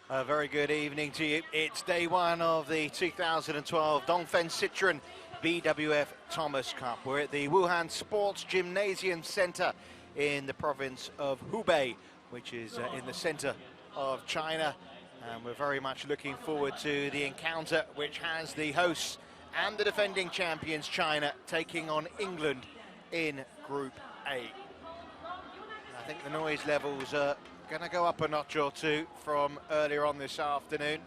A very good evening to you. It's day one of the 2012 Dongfeng Citroën BWF Thomas Cup. We're at the Wuhan Sports Gymnasium Center in the province of Hubei, which is in the center of China. And we're very much looking forward to the encounter, which has the hosts and the defending champions China taking on England in Group A. I think the noise levels are going to go up a notch or two from earlier on this afternoon.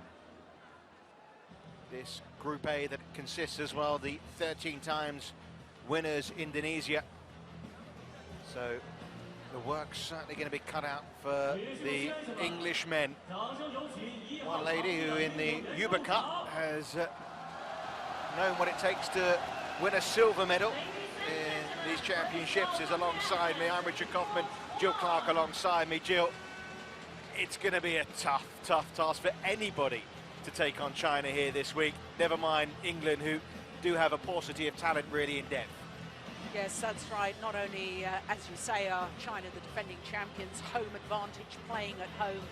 This Group A that consists as well the 13 times winners Indonesia. So the work's certainly going to be cut out for the English men. One lady who in the Uber Cup has known what it takes to win a silver medal in these championships is alongside me. I'm Richard Kaufman, Jill Clark alongside me. Jill, it's going to be a tough task for anybody to take on China here this week. Never mind England, who do have a paucity of talent really in depth. Yes, that's right. Not only, as you say, are China the defending champions, home advantage, playing at home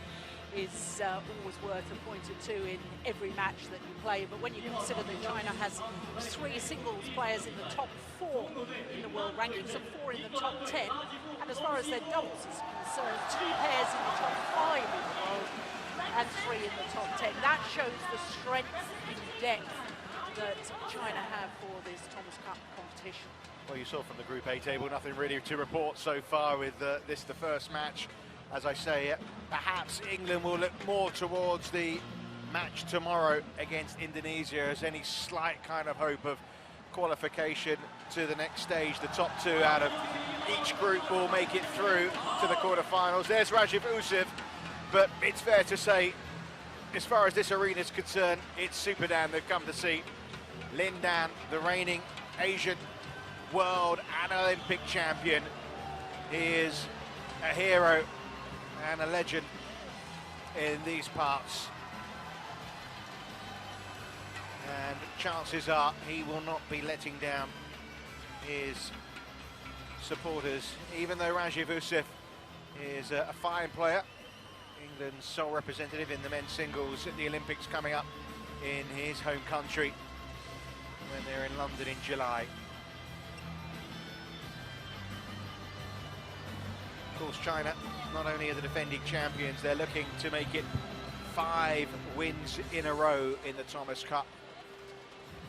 is always worth a point or two in every match that you play. But when you consider that China has 3 singles players in the top 4 in the world rankings and 4 in the top 10, and as far as their doubles is concerned, 2 pairs in the top 5 in the world and 3 in the top 10. That shows the strength in depth that China have for this Thomas Cup competition. Well, you saw from the Group A table, nothing really to report so far with the first match. As I say, perhaps England will look more towards the match tomorrow against Indonesia as any slight kind of hope of qualification to the next stage. The top 2 out of each group will make it through to the quarterfinals. There's R.Ouseph, but it's fair to say, as far as this arena is concerned, it's Super Dan they've come to see. Lin Dan, the reigning Asian world and Olympic champion. He is a hero and a legend in these parts. And chances are he will not be letting down his supporters, even though R.Ouseph is a fine player. England's sole representative in the men's singles at the Olympics coming up in his home country when they're in London in July. Of course, China, not only are the defending champions, they're looking to make it 5 wins in a row in the Thomas Cup.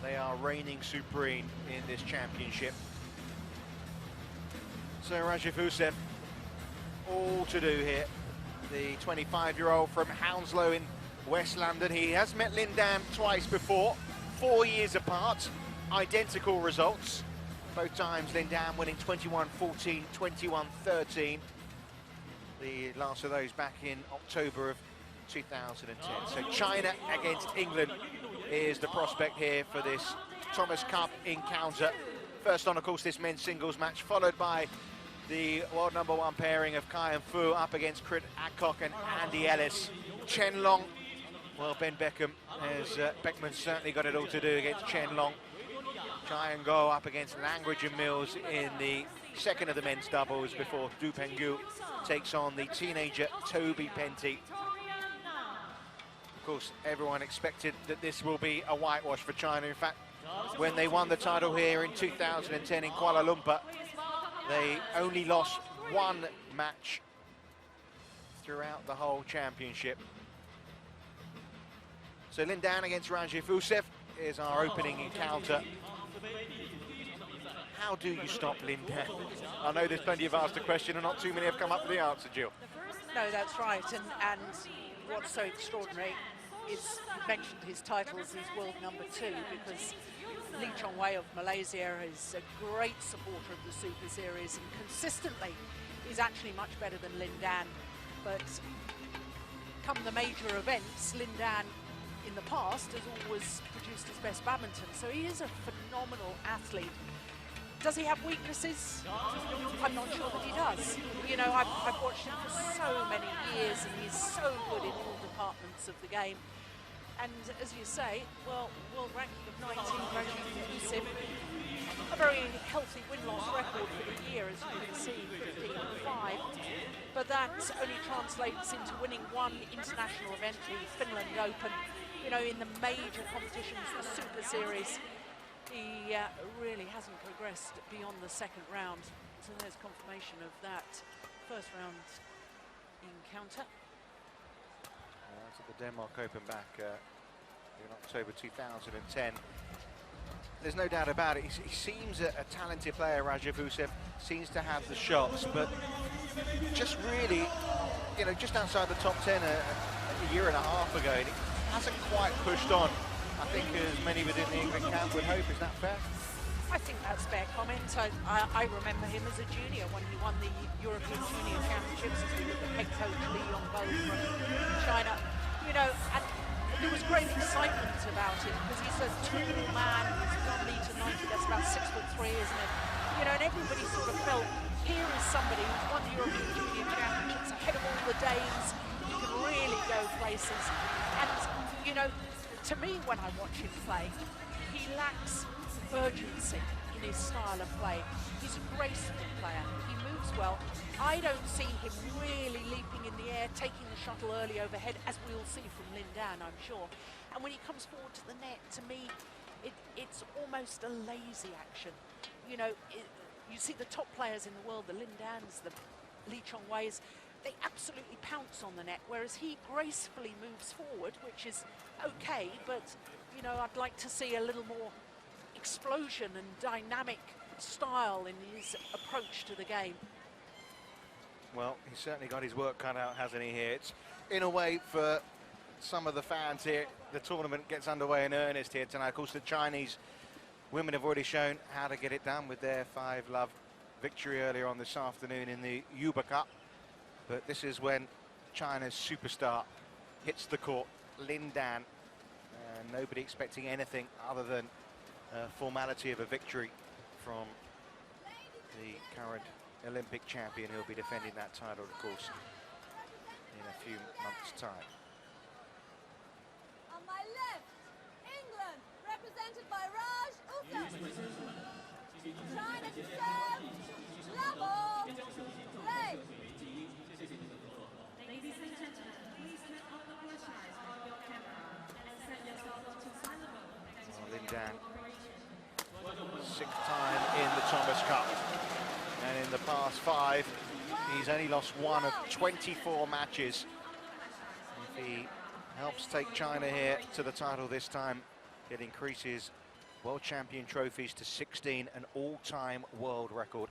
They are reigning supreme in this championship. So R.Ouseph, all to do here. The 25-year-old from Hounslow in West London. He has met Lin Dan twice before, 4 years apart, identical results. Both times Lin Dan winning 21-14, 21-13. The last of those back in October of 2010. So China against England is the prospect here for this Thomas Cup encounter. First on, of course, this men's singles match, followed by the world #1 pairing of Kai and Fu up against Crit Adcock and Andy Ellis. Chen Long, well, Ben Beckham has Beckman's certainly got it all to do against Chen Long. Try and go up against Langridge and Mills in the second of the men's doubles before Du Pengyu takes on the teenager Toby Penty. Of course, everyone expected that this will be a whitewash for China. In fact, when they won the title here in 2010 in Kuala Lumpur, they only lost 1 match throughout the whole championship. So Lin Dan against R.Ouseph is our opening encounter. How do you stop Lin Dan? I know there's plenty have asked the question and not too many have come up with the answer, Jill. No, that's right. And what's so extraordinary is, you mentioned his titles as world #2, because Lee Chong Wei of Malaysia is a great supporter of the Super Series, and consistently is actually much better than Lin Dan. But come the major events, Lin Dan in the past has always produced his best badminton, so he is a phenomenal athlete. Does he have weaknesses? I'm not sure that he does. You know, I've watched him for so many years, and he's so good in all departments of the game. And as you say, well, world ranking of 19, Rajiv, a very healthy win-loss record for the year, as you can see, 15-5. But that only translates into winning one international event, the Finland Open. You know, in the major competitions, the Super Series, he really hasn't progressed beyond the second round. So there's confirmation of that first round encounter. That's at the Denmark Open back in October 2010. There's no doubt about it. He seems a talented player, R.Ouseph, seems to have the shots, but just really, you know, just outside the top 10 a year and a half ago, and he hasn't quite pushed on. I think as many within the England camp would hope. Is that fair? I think that's fair comment. I remember him as a junior when he won the European Junior Championships as we look at head coach Li Yongbo from China. You know, and there was great excitement about him because he's a tall man, he's 1 metre 90, that's about 6'3", isn't it? You know, and everybody sort of felt, here is somebody who's won the European Junior Championships ahead of all the Danes, he can really go places. And, you know, to me, when I watch him play, he lacks urgency in his style of play. He's a graceful player, he moves well. I don't see him really leaping in the air, taking the shuttle early overhead, as we'll see from Lin Dan, I'm sure. And when he comes forward to the net, to me, it's almost a lazy action. You know, you see the top players in the world, the Lin Dans, the Lee Chong-weis, they absolutely pounce on the net, whereas he gracefully moves forward, which is okay, but, you know, I'd like to see a little more explosion and dynamic style in his approach to the game. Well, he's certainly got his work cut out, hasn't he, here? It's, in a way, for some of the fans here, the tournament gets underway in earnest here tonight. Of course, the Chinese women have already shown how to get it done with their 5-love victory earlier on this afternoon in the Yuba Cup. But this is when China's superstar hits the court, Lin Dan. Nobody expecting anything other than formality of a victory from the current Olympic champion who'll be defending that title, of course, in a few months' time. On my left, England, represented by R.Ouseph. China to serve, level, play. Ladies and gentlemen, please let up the apologize on your camera and set yourself to silent. Lin Dan, 6th time in the Thomas Cup. And in the past 5, he's only lost 1 of 24 matches. If he helps take China here to the title this time, it increases world champion trophies to 16, an all-time world record.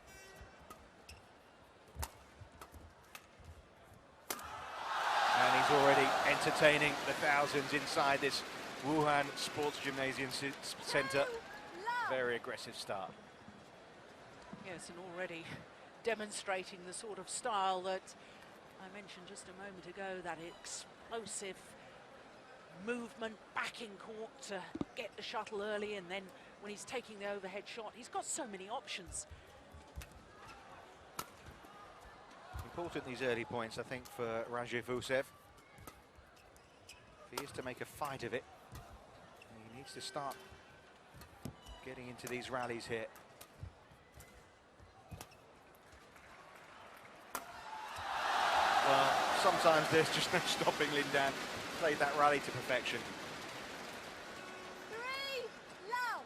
And he's already entertaining the thousands inside this Wuhan Sports Gymnasium Center. Very aggressive start. Yes, and already demonstrating the sort of style that I mentioned just a moment ago, that explosive movement back in court to get the shuttle early, and then when he's taking the overhead shot, he's got so many options. Important these early points, I think, for R.Ouseph. If he is to make a fight of it, he needs to start getting into these rallies here. Well, sometimes there's just no stopping Lin Dan. Played that rally to perfection. 3, love.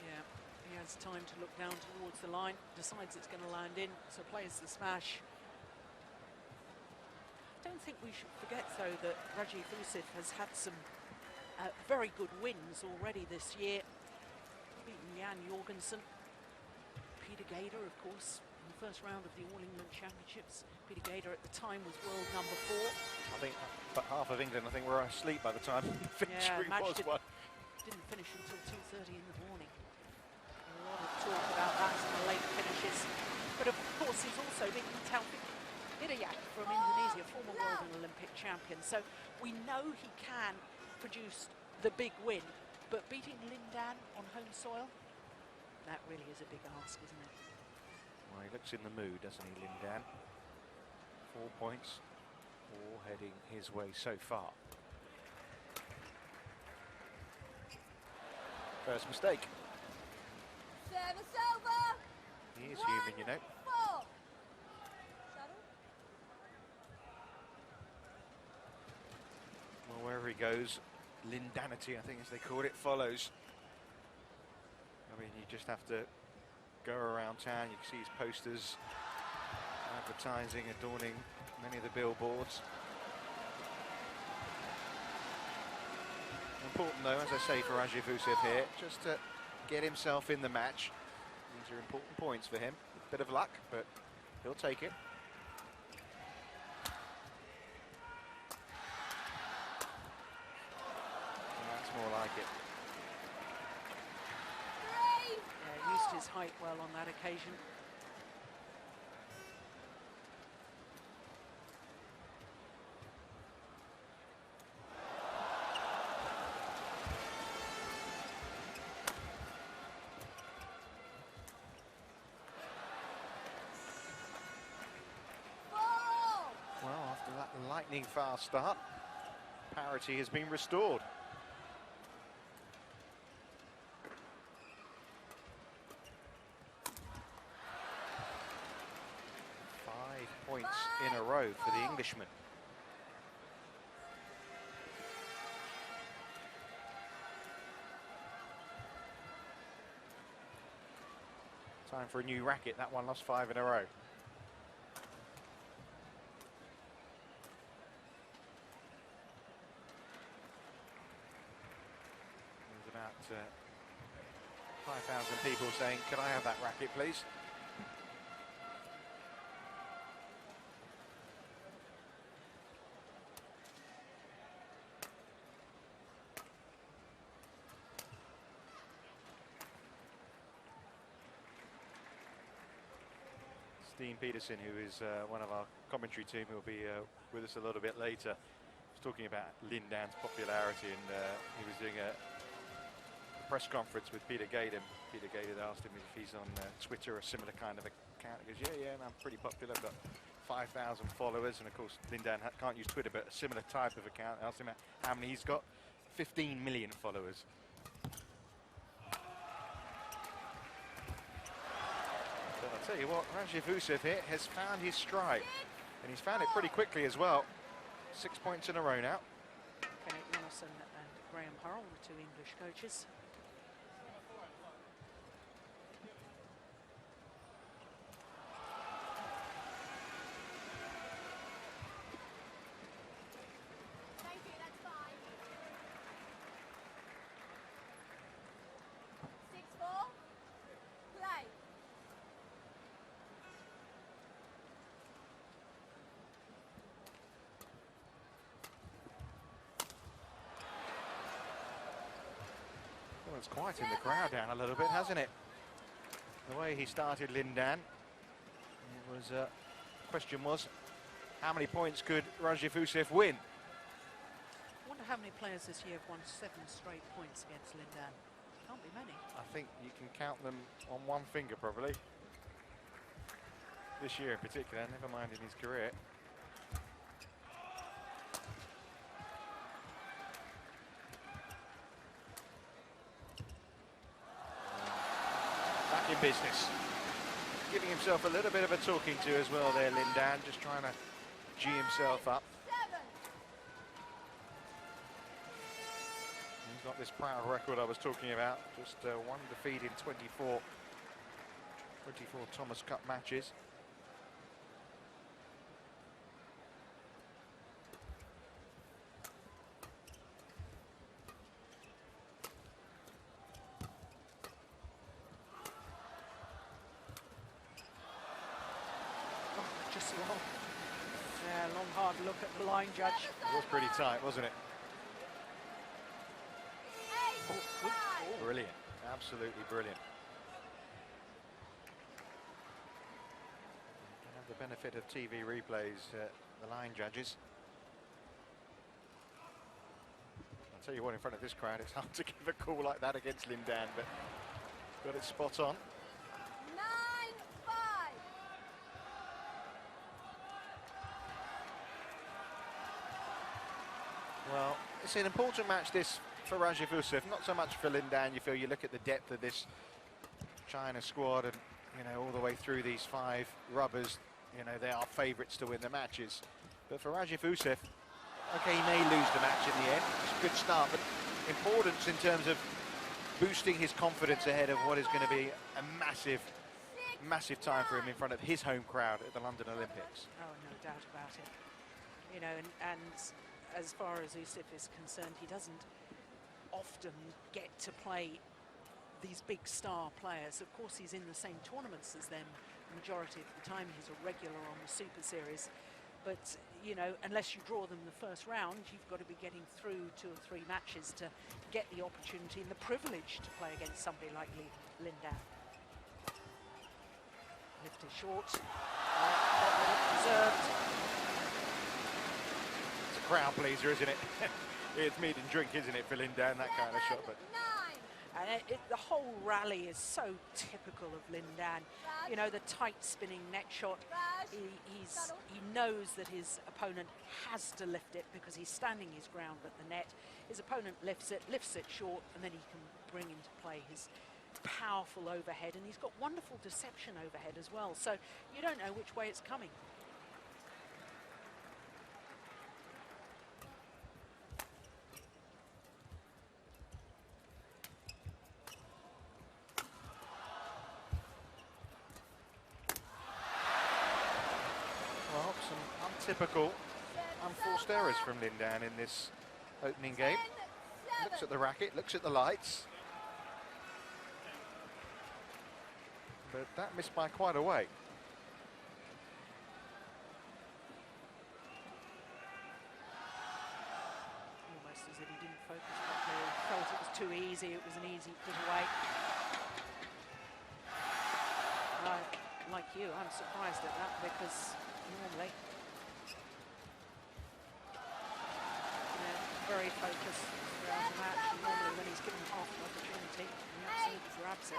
Yeah, he has time to look down towards the line, decides it's going to land in, so plays the smash. I don't think we should forget, though, that R.Ouseph has had some very good wins already this year. Beaten Jan Jorgensen, Peter Gader, of course, in the first round of the All England Championships. Peter Gader at the time was world number 4. I think but half of England, I think, were asleep by the time victory was won. Didn't finish until 2:30 in the morning. A lot of talk about that in the late finishes. But of course, he's also beaten Taufik Hidayat from Indonesia, former world and Olympic champion. So we know he can produce the big win, but beating Lin Dan on home soil, that really is a big ask, isn't it? Well, he looks in the mood, doesn't he, Lin Dan? 4 points, all heading his way so far. First mistake. Service over. He is human, you know. 1-4. Shuttle. Well, wherever he goes, Lindanity, I think as they call it, follows. I mean, you just have to go around town. You can see his posters, advertising, adorning many of the billboards. Important though, as I say, for R.Ouseph here, just to get himself in the match. These are important points for him. A bit of luck, but he'll take it. And that's more like it. 3. Yeah, used his height well on that occasion. Well, after that lightning fast start, parity has been restored. Five points in a row for the Englishman. Time for a new racket. That one lost 5 in a row. There's about 5,000 people saying, "Can I have that racket, please?" Dean Peterson, who is one of our commentary team, who will be with us a little bit later, was talking about Lindan's popularity, and he was doing a press conference with Peter Gaydon. Peter Gaydon asked him if he's on Twitter or a similar kind of account. He goes, yeah, I'm pretty popular. I've got 5,000 followers, and of course Lindan can't use Twitter, but a similar type of account. I asked him how many he's got. 15 million followers. I'll tell you what, Rajiv here has found his stride, and he's found it pretty quickly as well. 6 points in a row now. Kenneth Jonasson and Graham Hurrell, the two English coaches. Thank you, that's fine. 6-4. Play. Well, it's quieting the crowd down a little bit, hasn't it? The way he started Lindan. It was, question was, how many points could Rajiv win? I wonder how many players this year have won 7 straight points against Lindan. Can't be many. I think you can count them on one finger, probably. This year in particular, never mind in his career. Back in business. Giving himself a little bit of a talking to as well there, Lindan, just trying to G himself up. 7. He's got this proud record I was talking about, just one defeat in 24 Thomas Cup matches. Just long. Yeah, long hard look at the line judge. It was pretty tight, wasn't it? 8-5. Brilliant, absolutely brilliant. You have the benefit of TV replays, the line judges. I'll tell you what, in front of this crowd, it's hard to give a call like that against Lindan, but got it spot on. 9-5. It's an important match this for R.Ouseph, not so much for Lin Dan. You feel, you look at the depth of this China squad, and you know, all the way through these 5 rubbers, you know, they are favourites to win the matches. But for Rajiv, okay, he may lose the match in the end. It's a good start, but importance in terms of boosting his confidence ahead of what is going to be a massive, massive time for him in front of his home crowd at the London Olympics. Oh, no doubt about it. You know, and as far as Ouseph is concerned, he doesn't often get to play these big star players. Of course, he's in the same tournaments as them the majority of the time. He's a regular on the Super Series. But, you know, unless you draw them the first round, you've got to be getting through 2 or 3 matches to get the opportunity and the privilege to play against somebody like Lin Dan. Lift is short. Reserved. It's a crowd pleaser, isn't it? It's meat and drink, isn't it, for Lin Dan, that kind of shot. But And the whole rally is so typical of Lin Dan. You know, the tight spinning net shot. He knows that his opponent has to lift it because he's standing his ground at the net. His opponent lifts it short, and then he can bring into play his powerful overhead. And he's got wonderful deception overhead as well. So you don't know which way it's coming. Typical unforced errors from Lin Dan in this opening game. Looks at the racket, looks at the lights. But that missed by quite a way. Almost as if he didn't focus properly. He felt it was too easy. It was an easy put away. Like you, I'm surprised at that because normally very focused throughout the match, and normally when he's given half an opportunity, he absolutely grabs it.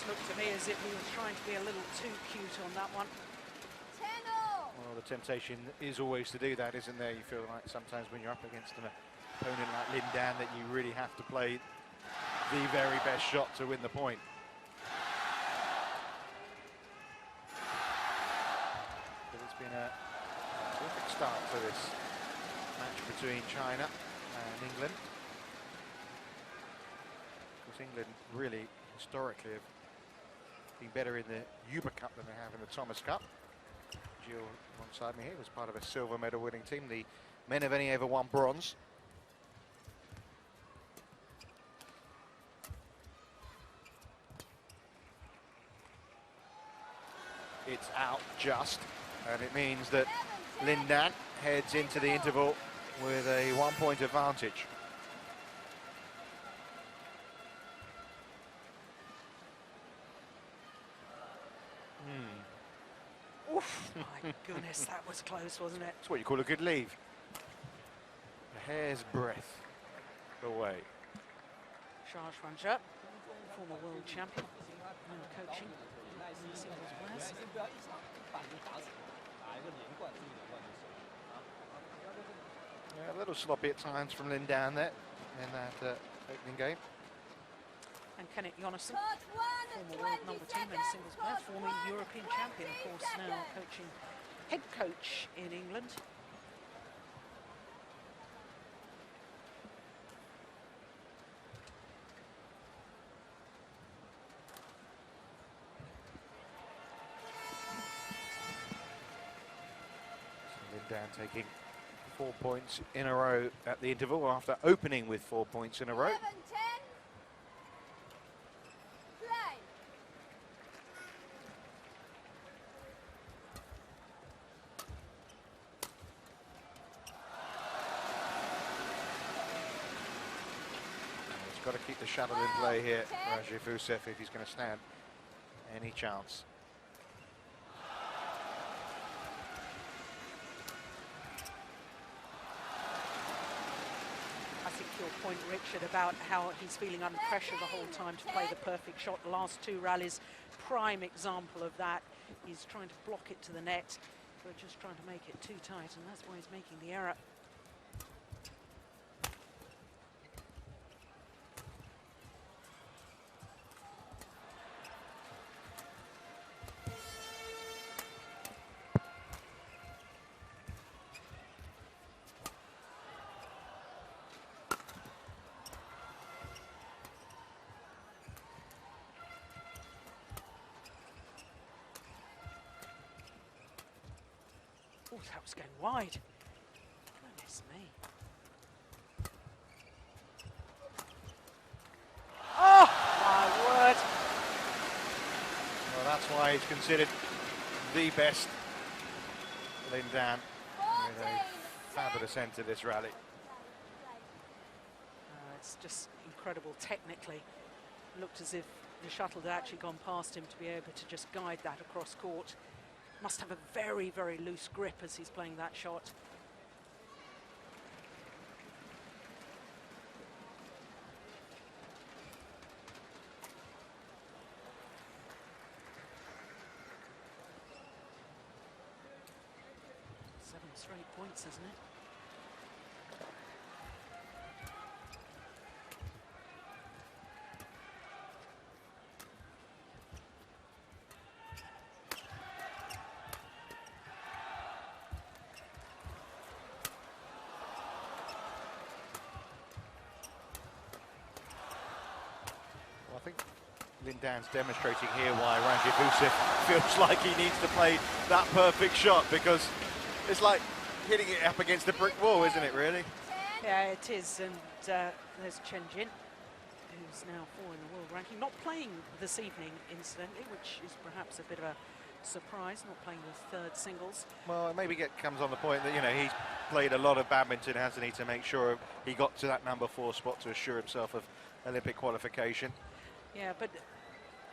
Looked to me as if he was trying to be a little too cute on that one. Well, the temptation is always to do that, isn't there? You feel like sometimes when you're up against an opponent like Lin Dan that you really have to play the very best shot to win the point. But it's been a terrific start for this match between China and England. Of course, England really historically have been better in the Uber Cup than they have in the Thomas Cup. Jill alongside me here was part of a silver medal winning team. The men have only ever won bronze. It's out just, and it means that Lin Dan heads into the interval with a 1-point advantage. Oof, my goodness, that was close, wasn't it? That's what you call a good leave. A hair's breadth away. Charles Ranger, former world champion, now coaching in the singles players. Yeah, a little sloppy at times from Lin Dan there in that opening game. And Kenneth Jonasson, Court 1, former world number 2 20 men's seconds. singles player, Court former 1, European 20 champion, of course, now seconds. coaching, head coach in England. Lindan taking 4 points in a row at the interval after opening with 4 points in a row. 11, 10. Play. He's got to keep the shuttle in play here, R.Ouseph, if he's going to stand any chance. I think your point, Richard, about how he's feeling under pressure the whole time to play the perfect shot. The last 2 rallies, prime example of that. He's trying to block it to the net, but just trying to make it too tight, and that's why he's making the error. Oh, that was going wide. Goodness me. Oh, my word. Well, that's why he's considered the best, Lindan, with a fabulous end to this rally. It's just incredible technically. Looked as if the shuttle had actually gone past him to be able to just guide that across court. Must have a very, very loose grip as he's playing that shot. Seven straight points, isn't it? Well, I think Lindan's demonstrating here why R.Ouseph feels like he needs to play that perfect shot, because it's like hitting it up against a brick wall, isn't it, really? Yeah, it is, and there's Chen Jin, who's now 4 in the world ranking, not playing this evening, incidentally, which is perhaps a bit of a surprise, not playing the 3rd singles. Well, maybe comes on the point that, you know, he's played a lot of badminton, hasn't he, to make sure he got to that number 4 spot to assure himself of Olympic qualification. Yeah, but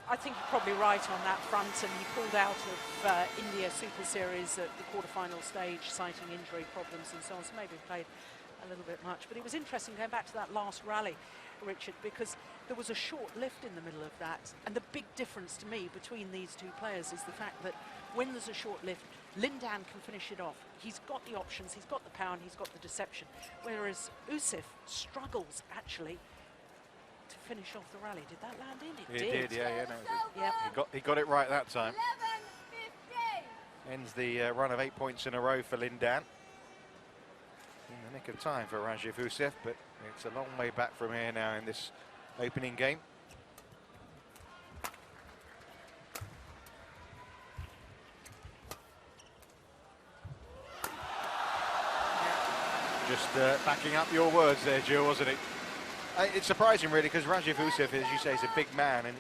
I think you're probably right on that front, and he pulled out of India Super Series at the quarterfinal stage, citing injury problems and so on, so maybe played a little bit much. But it was interesting going back to that last rally, Richard, because there was a short lift in the middle of that, and the big difference to me between these 2 players is the fact that when there's a short lift, Lindan can finish it off. He's got the options, he's got the power, and he's got the deception, whereas R.Ouseph struggles actually to finish off the rally. Did that land in? It did. Yeah, no, Yep. he got it right that time. 11, 15. Ends the run of 8 points in a row for Lindan. In the nick of time for R.Ouseph, but it's a long way back from here now in this opening game. Just backing up your words there, Jill, wasn't it? It's surprising, really, because R.Ouseph, as you say, is a big man, and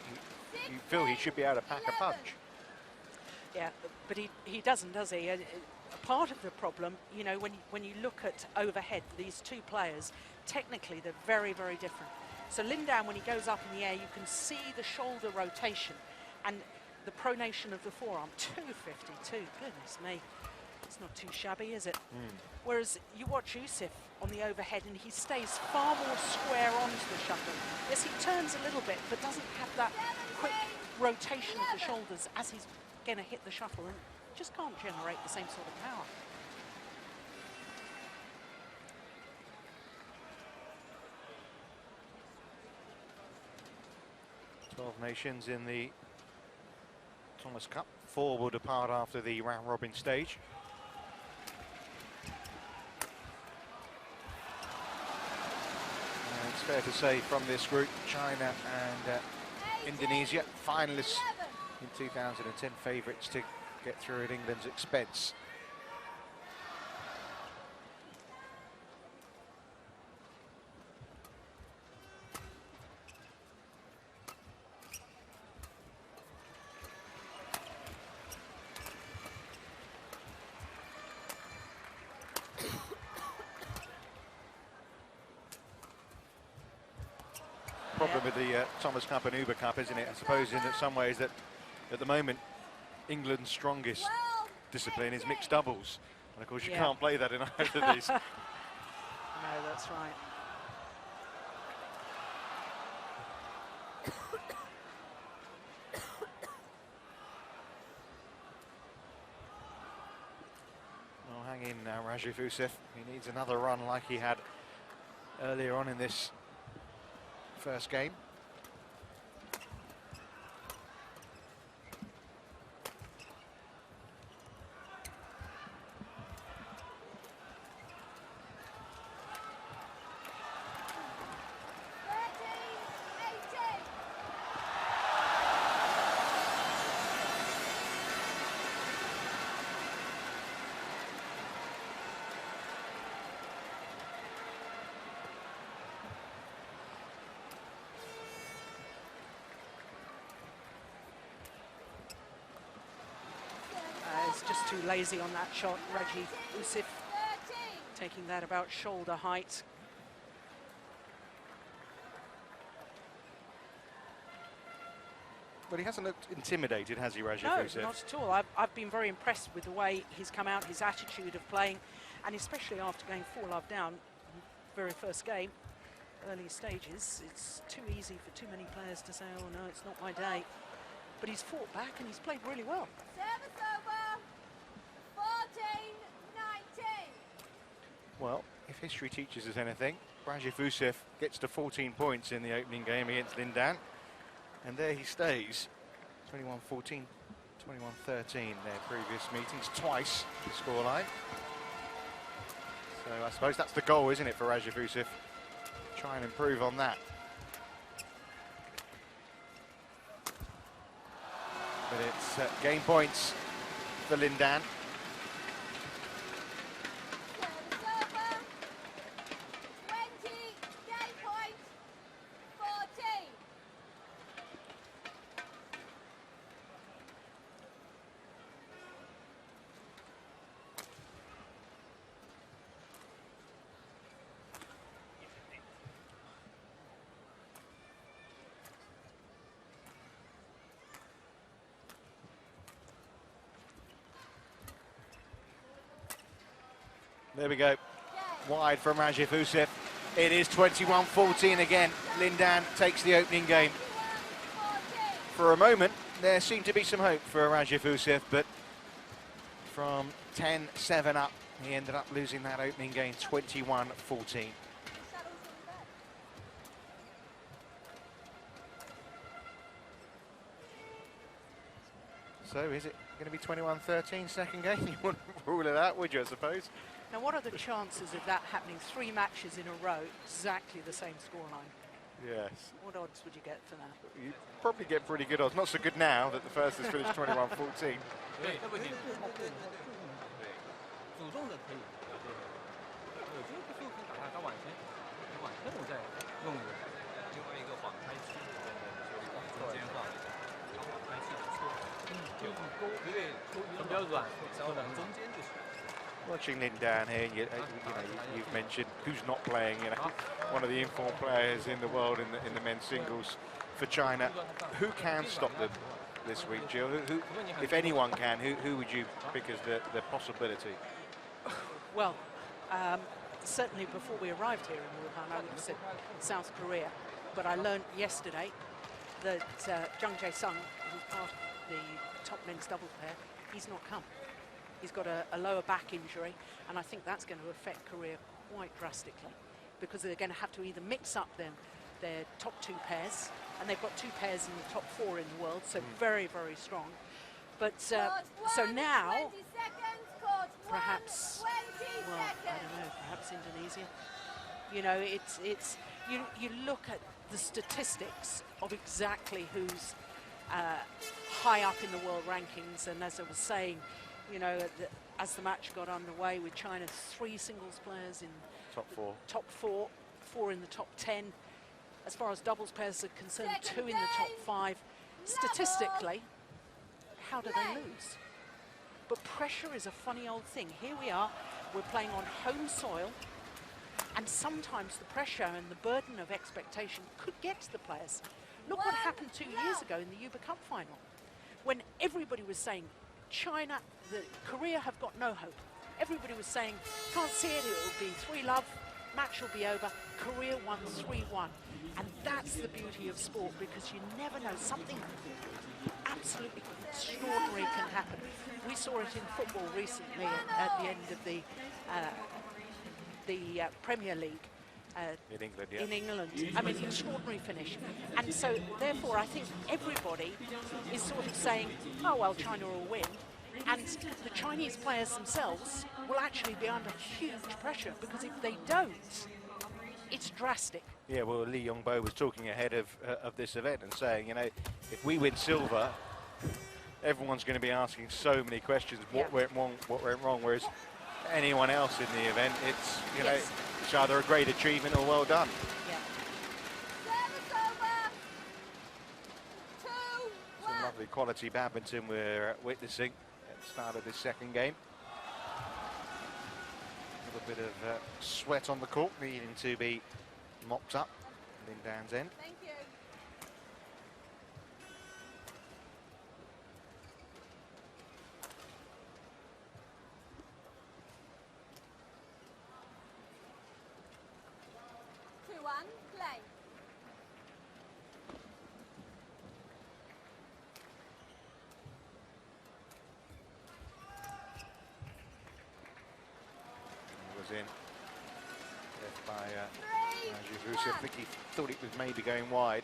you feel he should be able to pack a punch. Yeah, but he doesn't, does he? A part of the problem, you know, when you look at overhead, these 2 players, technically they're very, very different. So Lindan, when he goes up in the air, you can see the shoulder rotation and the pronation of the forearm. 252, goodness me. It's not too shabby, is it? Whereas you watch R.Ouseph on the overhead and he stays far more square onto the shuttle. Yes, he turns a little bit, but doesn't have that quick rotation of the shoulders as he's going to hit the shuttle, and just can't generate the same sort of power. 12 nations in the Thomas Cup. 4 will depart after the round-robin stage. And it's fair to say from this group, China and Indonesia, finalists in 2010, favourites to get through at England's expense. Problem with the Thomas Cup and Uber Cup, isn't it? I suppose in some ways that at the moment England's strongest discipline is mixed doubles, and of course you can't play that in either of these. No, that's right. Well, hang in now, Rajiv. He needs another run like he had earlier on in this first game. Just too lazy on that shot. R.Ouseph taking that about shoulder height. But he hasn't looked intimidated, has he, Rajiv? No, not at all. I've been very impressed with the way he's come out, his attitude of playing, and especially after going 4-love down in the very first game, early stages. It's too easy for too many players to say, oh no, it's not my day. But he's fought back and he's played really well. Service over. 14-19. Well, if history teaches us anything, R.Ouseph gets to 14 points in the opening game against Lindan, and there he stays. 21-14, 21-13 their previous meetings, twice the scoreline. So I suppose that's the goal, isn't it, for R.Ouseph? Try and improve on that. But it's game points for Lindan. Service over. 20. Game point. 14. There we go. Wide from R.Ouseph. It is 21-14 again. Lindan takes the opening game. 14. For a moment, there seemed to be some hope for R.Ouseph, but from 10-7 up, he ended up losing that opening game 21-14. So is it going to be 21-13 second game? You wouldn't rule it out, would you, I suppose? Now, what are the chances of that happening 3 matches in a row, exactly the same scoreline? Yes. What odds would you get for that? You probably get pretty good odds. Not so good now that the first has finished 21-14. 对，那不仅对，主动的可以，对，我觉得不说可以把它当晚先，晚上我再用的。另外一个缓开期里面的中间放一下，它缓开期不错，有勾，对，比较软，稍等中间就行。 Watching Lindan here, you've mentioned who's not playing. One of the informed players in the world in the men's singles for China. Who can stop them this week, Jill? Who, if anyone can, who would you pick as the possibility? Well, certainly before we arrived here in Wuhan, I would have said South Korea. But I learned yesterday that Jung Jae-sung, who's part of the top men's doubles pair, he's not come. He's got a lower back injury, and I think that's going to affect Korea quite drastically, because they're going to have to either mix up their top 2 pairs and they've got 2 pairs in the top 4 in the world, so very, very strong. But so now, 20 seconds, court perhaps, 20 well, I seconds. don't know, perhaps Indonesia. You know, it's you look at the statistics of exactly who's high up in the world rankings, and as I was saying, you know, as the match got underway with China, 3 singles players in top 4, 4 in the top 10. As far as doubles pairs are concerned, 2 in the top 5. Statistically, how do they lose? But pressure is a funny old thing. Here we are, we're playing on home soil, and sometimes the pressure and the burden of expectation could get to the players. Look what happened 2 years ago in the Uber Cup final, when everybody was saying, China, Korea have got no hope. Everybody was saying, can't see it, it will be 3-love, match will be over. Korea won 3-1. And that's the beauty of sport, because you never know, something absolutely extraordinary can happen. We saw it in football recently at the end of the Premier League. In England, yeah. In England. I mean, extraordinary finish. And so, therefore, I think everybody is sort of saying, oh, well, China will win. And the Chinese players themselves will actually be under huge pressure, because if they don't, it's drastic. Yeah, well, Lee Yongbo was talking ahead of this event and saying, you know, if we win silver, everyone's going to be asking so many questions. What went wrong? Whereas anyone else in the event, it's, you know, it's either a great achievement or well done. Service over. 2-1. Some lovely quality badminton we're witnessing at the start of this second game. A little bit of sweat on the court, needing to be mopped up. Lin Dan's end. Thank you. Play. Was in. Left by Rajiv. I think he thought it was maybe going wide.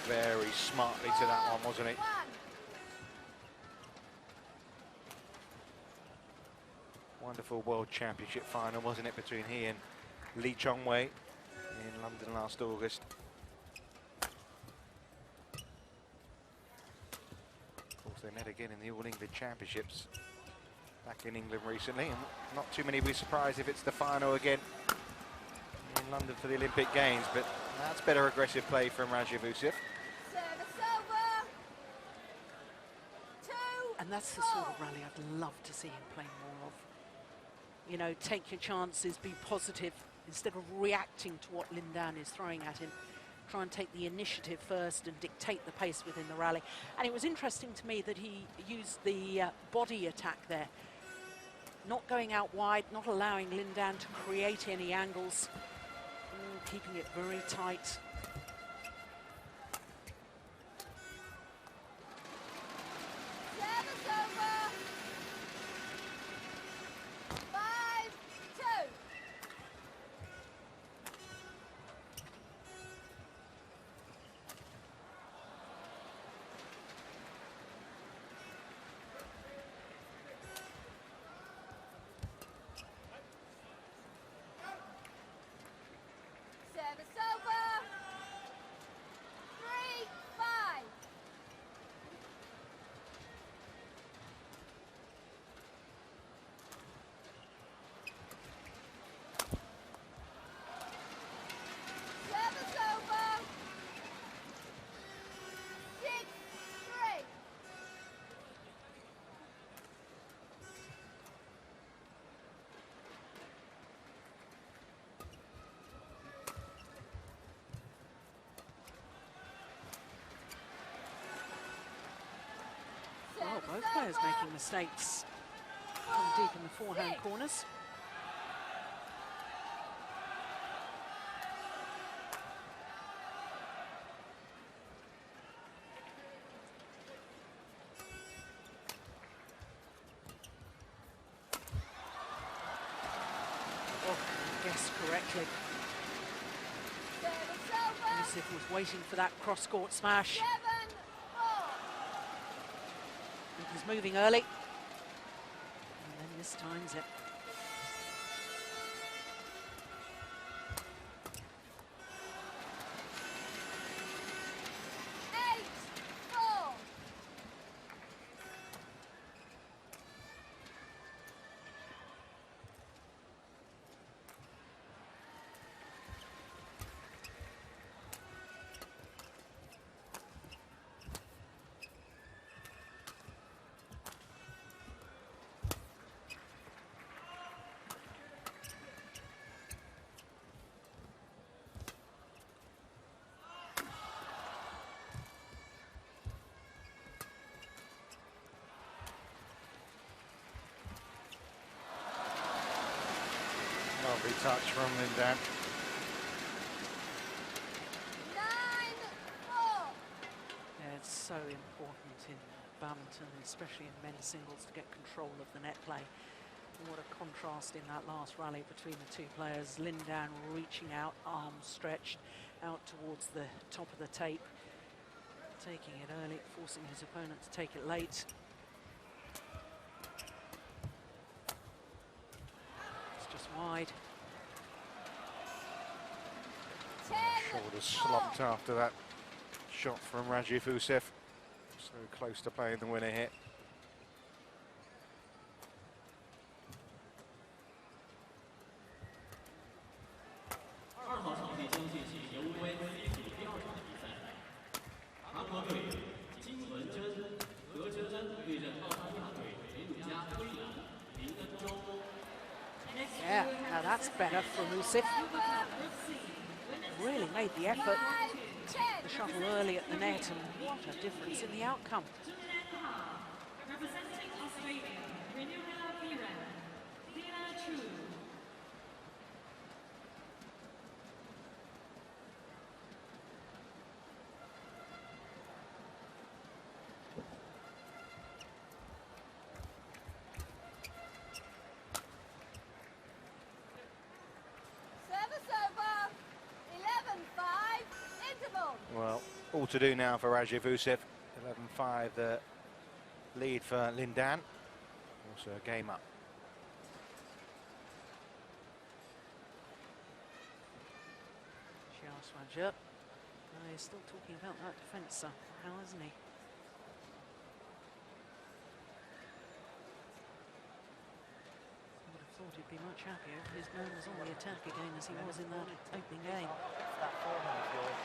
Very smartly to that one, wasn't it? Wonderful World Championship final, wasn't it, between he and Lee Chongwei in London last August. Of course, they met again in the All England Championships back in England recently, and not too many will be surprised if it's the final again in London for the Olympic Games, but that's better aggressive play from Rajiv. And that's the sort of rally I'd love to see him play more of. You know, take your chances, be positive, instead of reacting to what Lin Dan is throwing at him. Try and take the initiative first and dictate the pace within the rally. And it was interesting to me that he used the body attack there. Not going out wide, not allowing Lin Dan to create any angles, keeping it very tight. Well, both players making mistakes from deep in the forehand corners. guessed correctly. Service over. Yusuf was waiting for that cross-court smash. 7-4. He was moving early. And then this times it. Lovely touch from Lindan. 9-4. Yeah, it's so important in badminton, especially in men's singles, to get control of the net play. And what a contrast in that last rally between the two players. Lindan reaching out, arms stretched out towards the top of the tape, taking it early, forcing his opponent to take it late. It's just wide. Shoulder slumped after that shot from R.Ouseph. So close to playing the winner here. Yeah, now that's better from Ouseph. Really made the effort. The shuttle early at the net, and what a difference in the outcome. Representing Australia, Renewal Viren, Dina Chu. Service over. 11-5. Interval. Well, all to do now for Rajiv. 11-5, the lead for Lindan. Also a game up. Rajiv. He's still talking about that defence, how isn't he? I would have thought he'd be much happier if his man was on the attack again as he was in that opening game. That forehand of yours,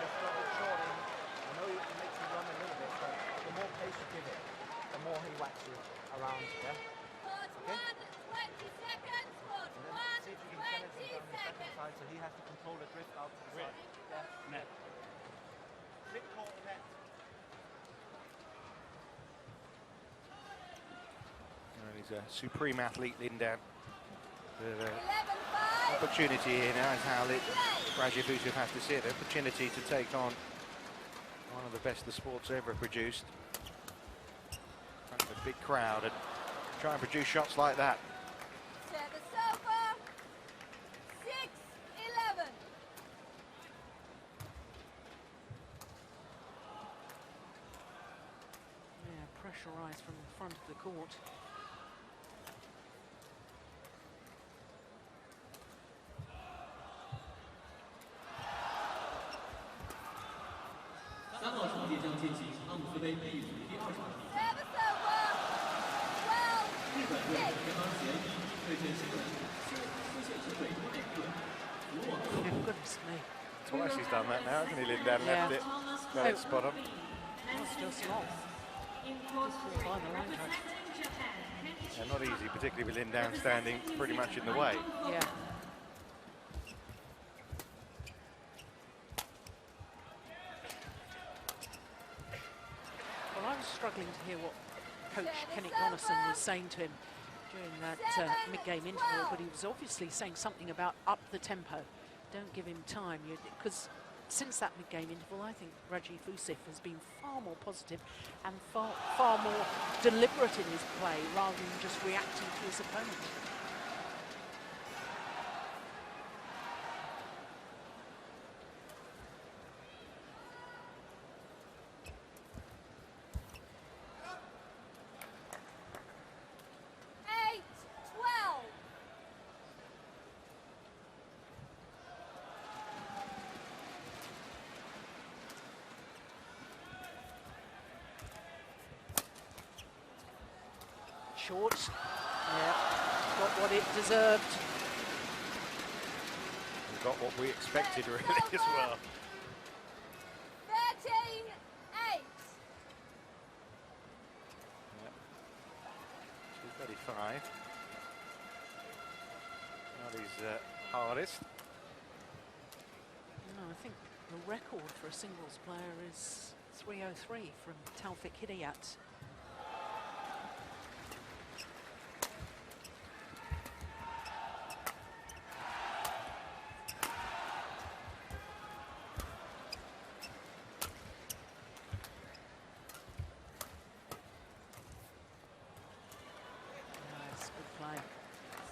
just drop it short in. I know it makes you run a little bit, but the more pace you give it, the more he whacks you around, yeah? Court 1, 20 seconds. Court 1, See if you can 20 challenge him down the second seconds. side, so he has to control the drift out to the side. Yeah. Net. Mid-court net. Well, he's a supreme athlete, Lindan. The 11-5. opportunity here now is how Rajiv has to see it. The opportunity to take on one of the best the sport's ever produced. In front of a big crowd and try and produce shots like that. Service over. 6-11. Yeah, pressurised from the front of the court. Service over. 12-6. Goodness me. Twice he's done that now, hasn't he, Lindan? Yeah. Left it. Got it spot on. That's just not. Just by the line touch. And not easy, particularly with Lindan standing pretty much in the way. Yeah. Well, I was struggling to hear what Coach Kenneth Gonnerson was saying to him during that mid-game interval, but he was obviously saying something about up the tempo. Don't give him time, because since that mid-game interval, I think Rajiv has been far more positive and far more deliberate in his play, rather than just reacting to his opponent. Well, I was struggling to hear what Coach Kenneth Gonnerson was saying to him during that mid-game interval, but he was obviously saying something about up the tempo. Don't give him time, because since that mid-game interval, I think Rajiv has been far more positive and far more deliberate in his play, rather than just reacting to his opponent. short. Yeah, got what it deserved. We got what we expected really as well. 13-8. 235. Not his hardest. No, I think the record for a singles player is 303 from Taufik Hidayat. Nice, good play.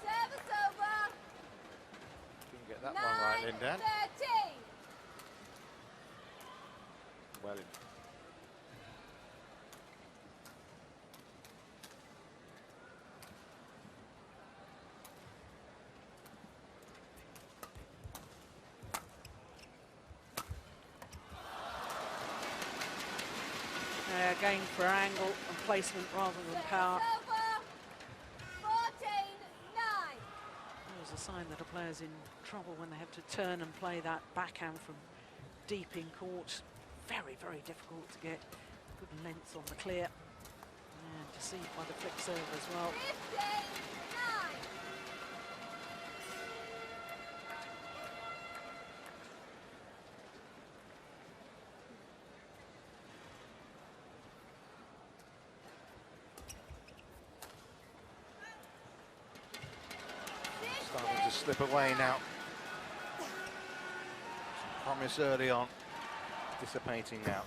Service over. Didn't get that one right, Lindan. 9-13. Well, Going for angle and placement rather than power. Service over. 14-9. There's a sign that a player's in trouble when they have to turn and play that backhand from deep in court. Very, very difficult to get good length on the clear. And deceived by the flick serve as well. 15-9. starting to slip away now. Some promise early on, dissipating now.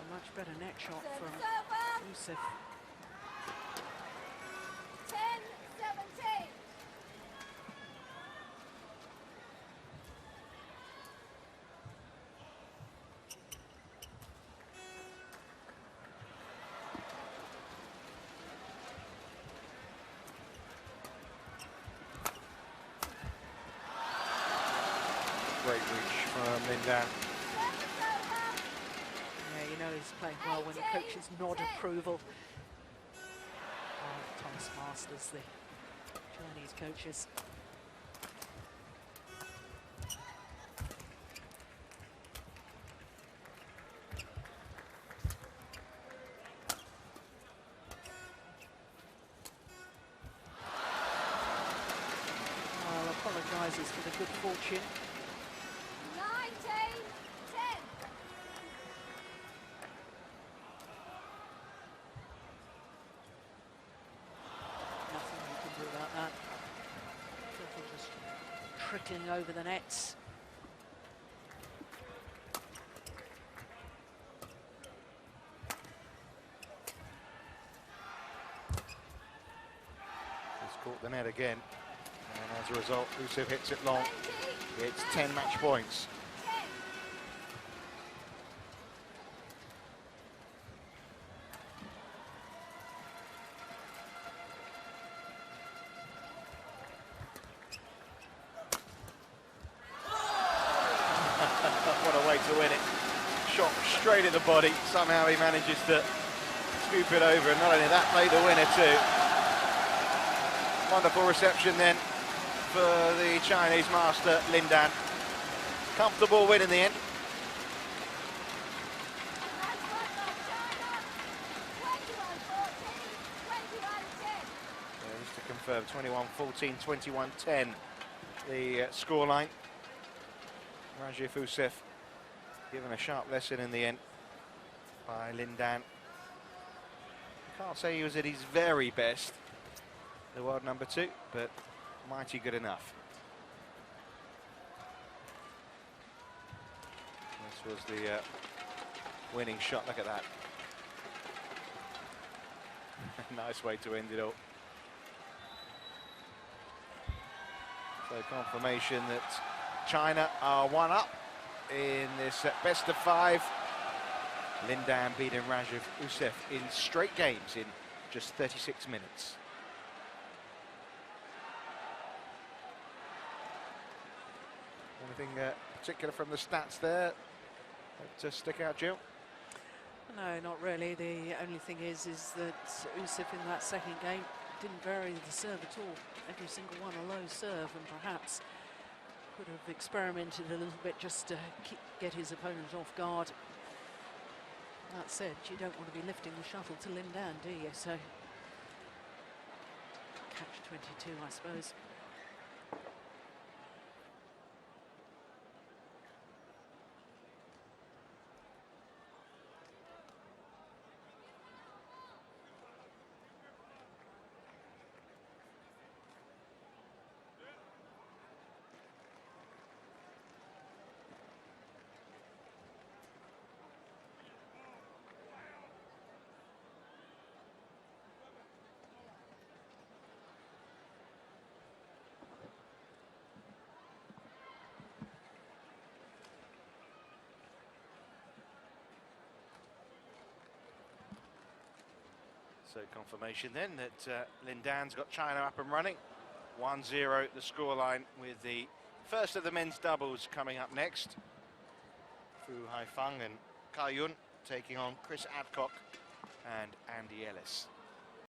Much better net shot from R.Ouseph. 10-17. Great reach from Lindan. Yeah, you know he's playing well when the coaches nod approval. Oh, Thomas Masters, the Chinese coaches. Well, apologises for the good fortune. 19-10. Nothing you can do about that. Triple just trickling over the nets. He's caught the net again. And as a result, R.Ouseph hits it long. It's 10 match points. What a way to win it. Shot straight at the body. Somehow he manages to scoop it over, and not only that, play the winner too. Wonderful reception then for the Chinese master, Lindan. Comfortable win in the end. Just to confirm, 21-14, 21-10, the scoreline. Rajiv R.Ouseph given a sharp lesson in the end by Lindan. Can't say he was at his very best, the world number 2, but mighty good enough. This was the winning shot, look at that. Nice way to end it all. So confirmation that China are 1 up in this best of 5. Lin Dan beating R.Ouseph in straight games in just 36 minutes. Anything particular from the stats there to stick out, Jill? No, not really. The only thing is that Ouseph in that second game didn't vary the serve at all. Every single one a low serve, and perhaps could have experimented a little bit just to get his opponent off guard. That said, you don't want to be lifting the shuttle to Lin Dan, do you? So, catch-22, I suppose. So confirmation then that Lin Dan's got China up and running. 1-0 the scoreline, with the first of the men's doubles coming up next. Fu Haifeng and Kai Yun taking on Chris Adcock and Andy Ellis.